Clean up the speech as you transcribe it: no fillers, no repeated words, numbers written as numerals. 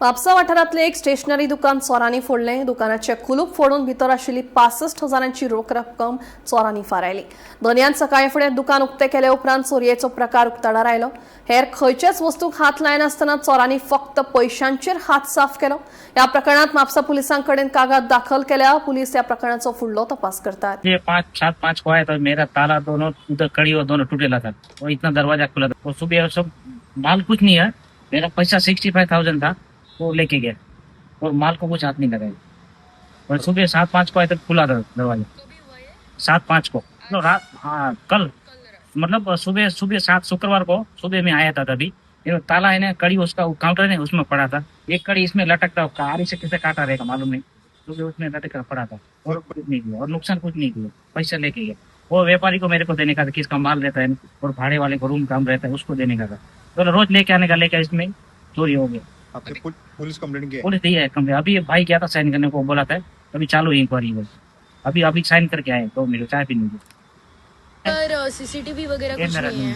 म्हापसा वाठारांतलें एक स्टेशनरी दुकान चोरांनी फोडलें. दुकानाचें कुलूप फोडून भितर आशिल्ली 65,000ची रोख रक्कम चोरांनी फारायली. दर्यान सकाळी फुडें दुकान उक्तें केले उपरांत चोरयेचो प्रकार उक्ताडार आयलो. हेर खंयचेच वस्तूक हात लायनासतना चोरांनी फक्त पयशांचेर हात साफ केलो. ह्या प्रकरणांत म्हापसा पुलिसां कडेन कागाद दाखल केल्या. पुलीस ह्या प्रकरणाचो फुडलो तपास करतात. ये 5 को आया तो मेरा ताला दोनों उधर कड़ी और दोनों टूटेला था. वो इतना दरवाजा खुला था. वो सुबह सब माल कुछ नहीं है. मेरा पैसा 65,000 था, वो लेके गया और माल को कुछ हाथ नहीं लगाया. और सुबह 7:05 को आया तक खुला था दरवाजा. 7:05 को मतलब रात, हाँ कल, मतलब सुबह 7 शुक्रवार को सुबह में आया था. तभी ताला है ना, कड़ी उसका काउंटर है उसमें पड़ा था. एक कड़ी इसमें लटकता, कारी से किसे काटा रहेगा मालूम नहीं. सुबह उसमें लटक कर पड़ा था और कुछ नहीं किया और नुकसान कुछ नहीं किया. पैसा लेके गया. वो व्यापारी को मेरे को देने का था, किसका माल रहता है और भाड़े वाले को रूम काम रहता है उसको देने का था. तो रोज लेके आने का, लेके इसमें चोरी हो गया. आपने पुलिस कंप्लेंट की है? पुलिस दिया है कंप्लेंट. अभी भाई गया था साइन करने को, बोला था अभी चालू है इंक्वायरी. अभी साइन करके आए तो मेरे चाय पीने की. सीसीटीवी वगैरह कुछ नहीं है.